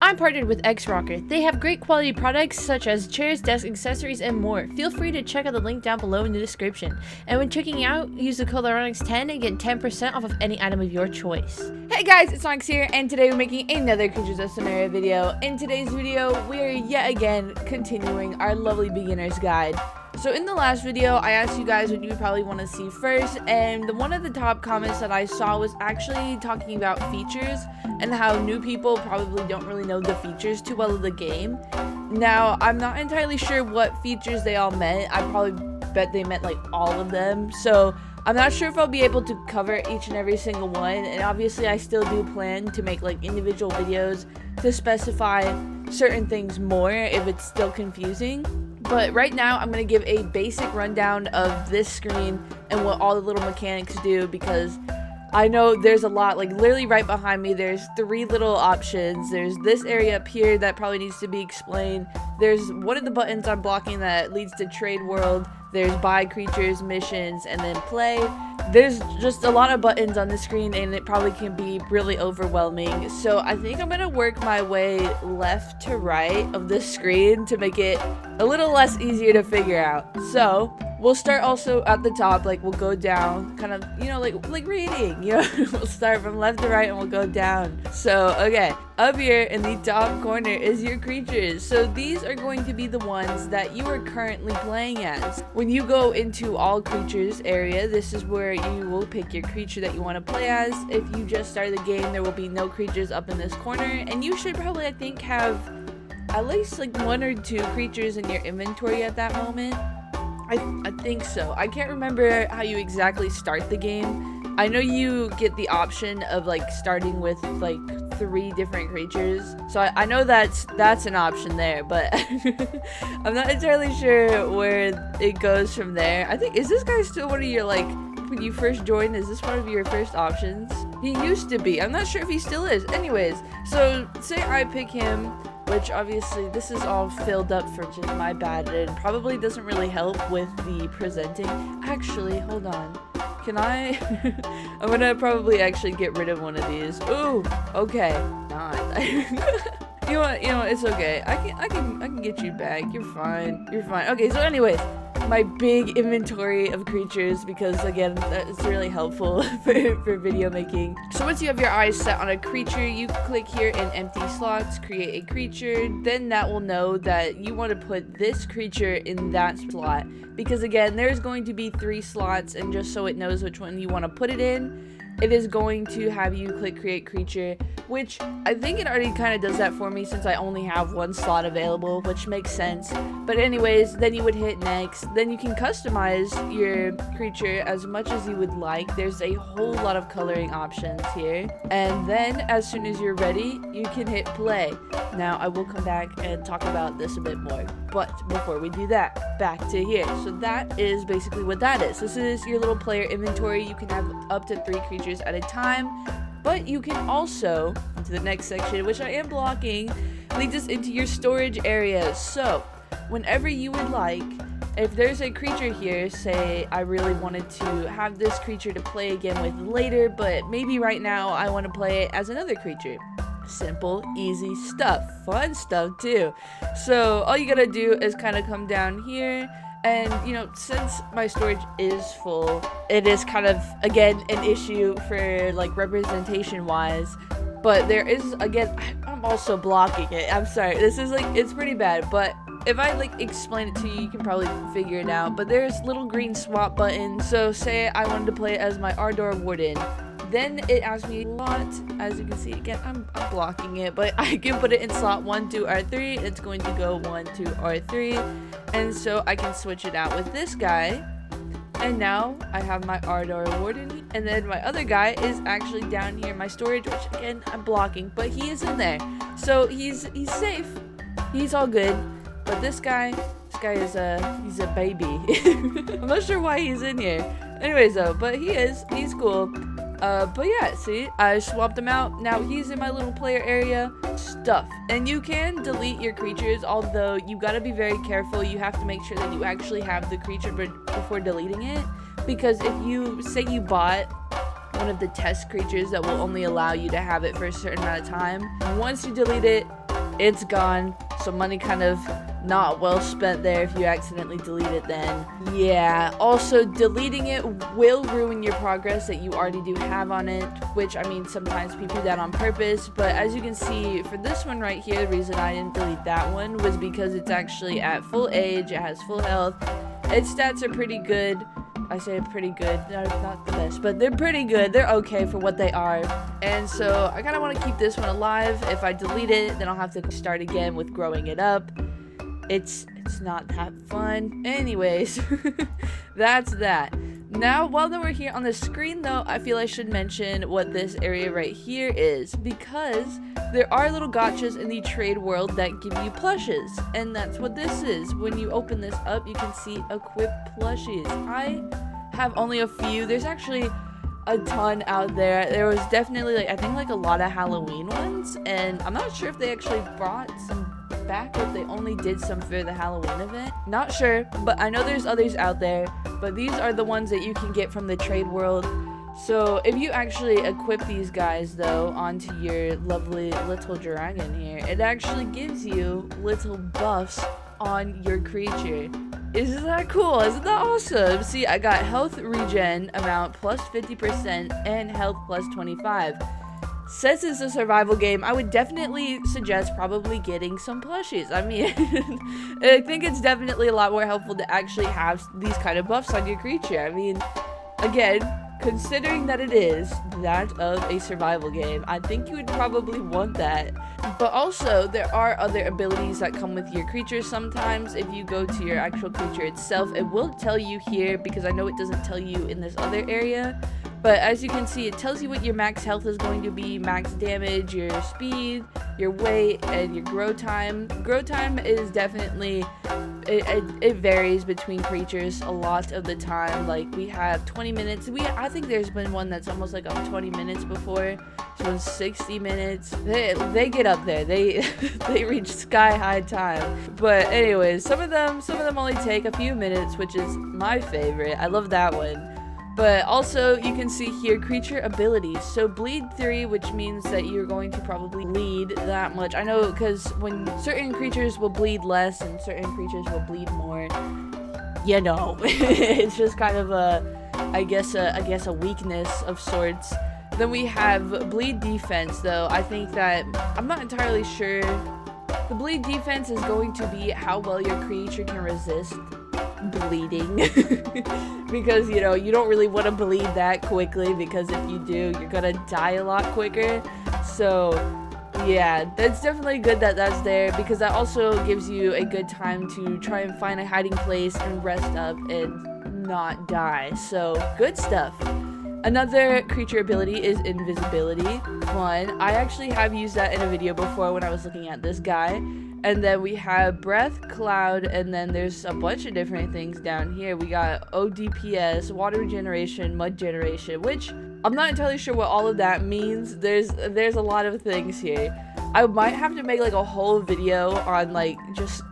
I'm partnered with X-Rocker. They have great quality products such as chairs, desks, accessories, and more. Feel free to check out the link down below in the description. And when checking out, use the code Lyronyx10 and get 10% off of any item of your choice. Hey guys, it's Lyronyx here, and today we're making another Creatures of Sonaria video. In today's video, we are yet again continuing our lovely beginner's guide. So in the last video, I asked you guys what you would probably want to see first, and one of the top comments that I saw was actually talking about features and how new people probably don't really know the features too well of the game. Now, I'm not entirely sure what features they all meant. I probably bet they meant like all of them, so I'm not sure if I'll be able to cover each and every single one, and obviously I still do plan to make like individual videos to specify certain things more if it's still confusing. But right now, I'm going to give a basic rundown of this screen and what all the little mechanics do, because I know there's a lot. Like literally right behind me, there's 3 little options. There's this area up here that probably needs to be explained. There's one of the buttons I'm blocking that leads to Trade World. There's Buy Creatures, Missions, and then Play. There's just a lot of buttons on the screen, and it probably can be really overwhelming. So I think I'm going to work my way left to right of this screen to make it a little less easier to figure out. So we'll start also at the top, like we'll go down, kind of, you know, like reading, you know, we'll start from left to right and we'll go down. So, okay, up here in the top corner is your creatures. So these are going to be the ones that you are currently playing as. When you go into all creatures area, this is where you will pick your creature that you want to play as. If you just started the game, there will be no creatures up in this corner, and you should probably, I think, have at least like 1 or 2 creatures in your inventory at that moment. I think so. I can't remember how you exactly start the game. I know you get the option of like starting with like 3 different creatures, so I know that's an option there, but I'm not entirely sure where it goes from there. I think, is this guy still one of your, like, when you first join, is this one of your first options? He used to be. I'm not sure if he still is. Anyways, so say I pick him, which obviously this is all filled up for just my bad, and probably doesn't really help with the presenting. Actually, hold on. Can I? I'm gonna probably actually get rid of one of these. Ooh, okay. Not. You know what? It's okay. I can get you back. You're fine. You're fine. Okay. So, anyways, my big inventory of creatures, because again, that's really helpful for video making. So once you have your eyes set on a creature, you click here in empty slots, create a creature. Then that will know that you want to put this creature in that slot, because again, there's going to be 3 slots, and just so it knows which one you want to put it in, it is going to have you click create creature, which I think it already kind of does that for me since I only have 1 slot available, which makes sense. But anyways, then you would hit next. Then you can customize your creature as much as you would like. There's a whole lot of coloring options here. And then as soon as you're ready, you can hit play. Now I will come back and talk about this a bit more, but before we do that, back to here. So that is basically what that is. This is your little player inventory. You can have up to 3 creatures at a time, but you can also, into the next section, which I am blocking, leads us into your storage area. So whenever you would like, if there's a creature here, say I really wanted to have this creature to play again with later, but maybe right now I want to play it as another creature. Simple, easy stuff, fun stuff too. So all you gotta do is kind of come down here, and you know, since my storage is full, it is kind of again an issue for like representation wise, but there is, again, I'm also blocking it. I'm sorry, this is like, it's pretty bad, but if I like explain it to you, you can probably figure it out. But there's little green swap buttons. So say I wanted to play it as my Ardor Warden, then it asks me a lot. As you can see, again, I'm blocking it, but I can put it in slot 1 to R3. It's going to go 1 to R3, and so I can switch it out with this guy. And now I have my Ardor Warden, and then my other guy is actually down here in my storage, which again I'm blocking, but he is in there, so he's safe. He's all good. But this guy is he's a baby. I'm not sure why he's in here. Anyways though, but he's cool. But yeah, see, I swapped him out. Now he's in my little player area stuff. And you can delete your creatures, although you gotta be very careful. You have to make sure that you actually have the creature before deleting it. Because if you, say you bought one of the test creatures that will only allow you to have it for a certain amount of time, once you delete it, it's gone. So money kind of not well spent there if you accidentally delete it then. Yeah, also deleting it will ruin your progress that you already do have on it, which I mean sometimes people do that on purpose, but as you can see for this one right here, the reason I didn't delete that one was because it's actually at full age, it has full health, its stats are pretty good. I say pretty good, not the best, but they're pretty good. They're okay for what they are. And so I kind of want to keep this one alive. If I delete it, then I'll have to start again with growing it up. It's not that fun. Anyways, that's that. Now, while we're here on the screen though, I feel I should mention what this area right here is, because there are little gotchas in the trade world that give you plushes, and that's what this is. When you open this up, you can see equip plushies. I have only a few. There's actually a ton out there. There was definitely I think a lot of Halloween ones, and I'm not sure if they actually brought some back or if they only did some for the Halloween event. Not sure, but I know there's others out there, but these are the ones that you can get from the trade world. So if you actually equip these guys though onto your lovely little dragon here, it actually gives you little buffs on your creature. Isn't that cool? Isn't that awesome? See, I got health regen amount plus 50% and health plus 25. Since it's a survival game, I would definitely suggest probably getting some plushies. I mean, I think it's definitely a lot more helpful to actually have these kind of buffs on your creature. I mean, again, considering that it is that of a survival game, I think you would probably want that. But also, there are other abilities that come with your creature sometimes. If you go to your actual creature itself, it will tell you here, because I know it doesn't tell you in this other area. But as you can see, it tells you what your max health is going to be, max damage, your speed, your weight, and your grow time. Grow time is definitely, it varies between creatures a lot of the time. Like, we have 20 minutes. I think there's been one that's almost like on 20 minutes before. This one's 60 minutes. They get up there. They reach sky high time. But anyways, some of them only take a few minutes, which is my favorite. I love that one. But also, you can see here creature abilities. So bleed 3, which means that you're going to probably bleed that much. I know, because when certain creatures will bleed less and certain creatures will bleed more, you know, it's just kind of I guess a weakness of sorts. Then we have bleed defense, though. I think that, I'm not entirely sure. The bleed defense is going to be how well your creature can resist bleeding. Because, you know, you don't really want to bleed that quickly, because if you do, you're gonna die a lot quicker. So yeah, that's definitely good that that's there, because that also gives you a good time to try and find a hiding place and rest up and not die. So good stuff. Another creature ability is invisibility. One, I actually have used that in a video before when I was looking at this guy. And then we have breath, cloud, and then there's a bunch of different things down here. We got ODPS, water regeneration, mud generation, which I'm not entirely sure what all of that means. There's a lot of things here. I might have to make like a whole video on like just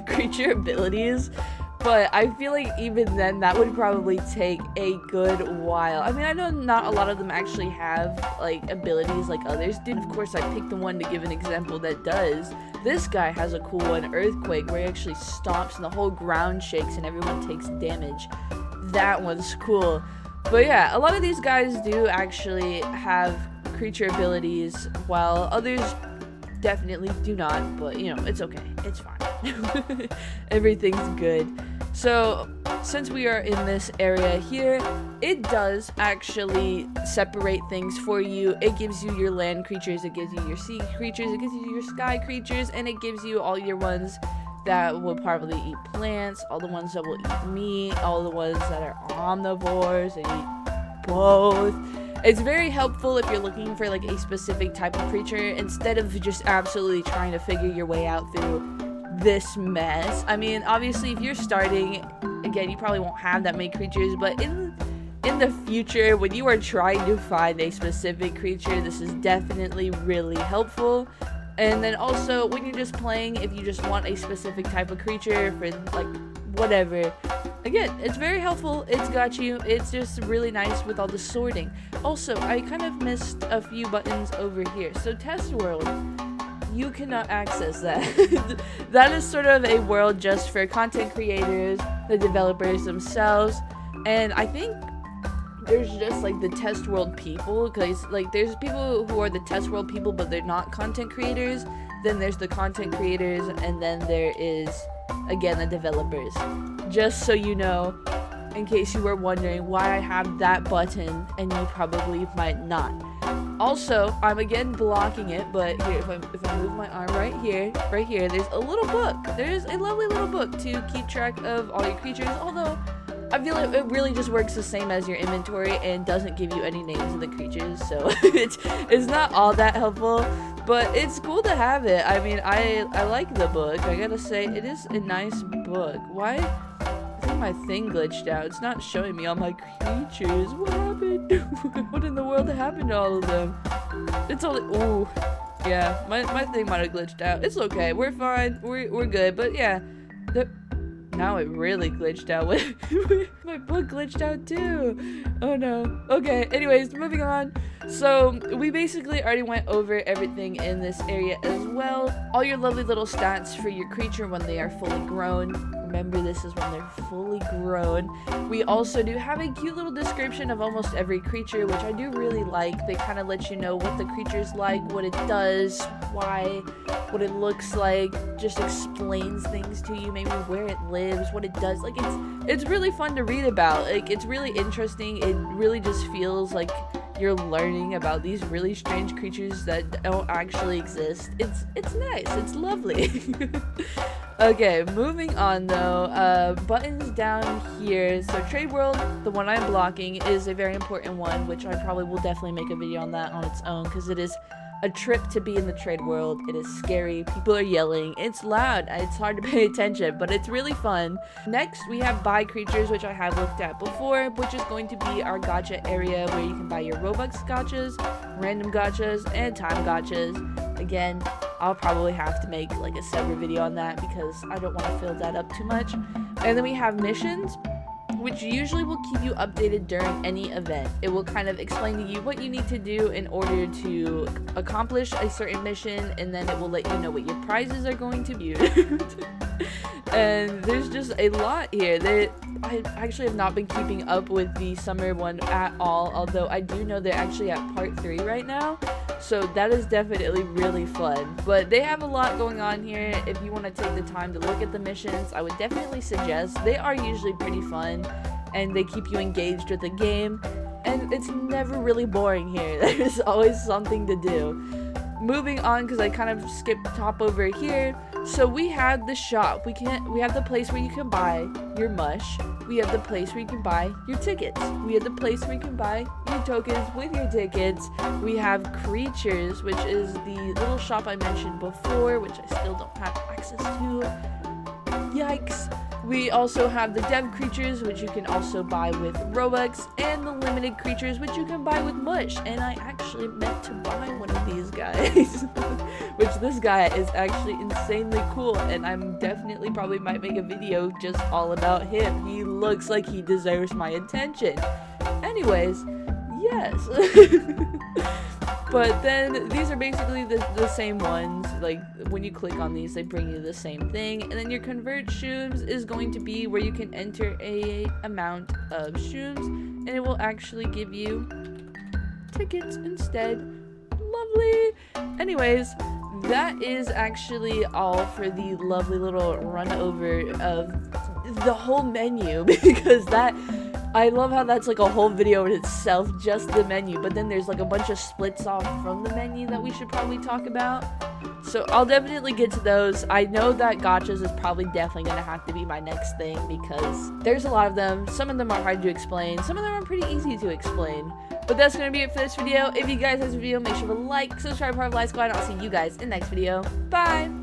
creature abilities, but I feel like even then that would probably take a good while. I mean, I know not a lot of them actually have like abilities like others do. Of course, I picked the one to give an example that does. This guy has a cool one, Earthquake, where he actually stomps and the whole ground shakes and everyone takes damage. That one's cool. But yeah, a lot of these guys do actually have creature abilities, while others definitely do not. But, you know, it's okay. It's fine. Everything's good. So, since we are in this area here, it does actually separate things for you. It gives you your land creatures, it gives you your sea creatures, it gives you your sky creatures, and it gives you all your ones that will probably eat plants, all the ones that will eat meat, all the ones that are omnivores and eat both. It's very helpful if you're looking for like a specific type of creature, instead of just absolutely trying to figure your way out through this mess. I mean, obviously if you're starting, again, you probably won't have that many creatures, but in the future, when you are trying to find a specific creature, this is definitely really helpful. And then also when you're just playing, if you just want a specific type of creature for like whatever, again, it's very helpful. It's got you. It's just really nice with all the sorting. Also, I kind of missed a few buttons over here. So test world, you cannot access that. That is sort of a world just for content creators, the developers themselves, and I think there's just like the test world people, because like there's people who are the test world people but they're not content creators, then there's the content creators, and then there is again the developers. Just so you know, in case you were wondering why I have that button and you probably might not. Also, I'm again blocking it, but here, if I move my arm right here, there's a little book. There's a lovely little book to keep track of all your creatures, although I feel like it really just works the same as your inventory and doesn't give you any names of the creatures, so it's not all that helpful, but it's cool to have it. I mean, I like the book. I gotta say, it is a nice book. Why? I think my thing glitched out. It's not showing me all my creatures. What happened? What in the world happened to all of them? It's only, ooh, yeah, my thing might have glitched out. It's okay. We're fine. We're good. But yeah, now it really glitched out. My book glitched out too. Oh no. Okay, anyways, moving on. So we basically already went over everything in this area as well. All your lovely little stats for your creature when they are fully grown. Remember, this is when they're fully grown. We also do have a cute little description of almost every creature, which I do really like. They kind of let you know what the creature's like, what it does, why, what it looks like, just explains things to you, maybe where it lives, what it does. Like, it's really fun to read about. Like, it's really interesting. It really just feels like you're learning about these really strange creatures that don't actually exist. It's nice. It's lovely. Okay, moving on though, buttons down here. So trade world, the one I'm blocking, is a very important one, which I probably will definitely make a video on that on its own, because it is a trip to be in the trade world. It is scary, people are yelling, it's loud, it's hard to pay attention, but it's really fun. Next, we have buy creatures, which I have looked at before, which is going to be our gacha area where you can buy your Robux gachas, random gachas, and time gachas. Again, I'll probably have to make like a separate video on that because I don't want to fill that up too much. And then we have missions, which usually will keep you updated during any event. It will kind of explain to you what you need to do in order to accomplish a certain mission, and then it will let you know what your prizes are going to be. And there's just a lot here. I actually have not been keeping up with the summer one at all, although I do know they're actually at part 3 right now. So that is definitely really fun. But they have a lot going on here. If you want to take the time to look at the missions, I would definitely suggest. They are usually pretty fun, and they keep you engaged with the game. And it's never really boring here. There's always something to do. Moving on, because I kind of skipped top over here. So we have the shop. We have the place where you can buy your mush. We have the place where you can buy your tickets. We have the place where you can buy your tokens with your tickets. We have creatures, which is the little shop I mentioned before, which I still don't have access to. Yikes. We also have the dev creatures, which you can also buy with Robux, and the limited creatures, which you can buy with mush. And I actually meant to buy one of these guys, which this guy is actually insanely cool, and I'm definitely probably might make a video just all about him. He looks like he deserves my attention. Anyways, yes. But then these are basically the same ones. Like when you click on these, they bring you the same thing. And then your convert shrooms is going to be where you can enter a amount of shrooms, and it will actually give you tickets instead. Lovely. Anyways, that is actually all for the lovely little run over of the whole menu, because I love how that's like a whole video in itself, just the menu, but then there's like a bunch of splits off from the menu that we should probably talk about. So I'll definitely get to those. I know that gachas is probably definitely going to have to be my next thing, because there's a lot of them. Some of them are hard to explain. Some of them are pretty easy to explain. But that's going to be it for this video. If you guys like this video, make sure to like, subscribe, part of Lyla Squad, and I'll see you guys in the next video. Bye!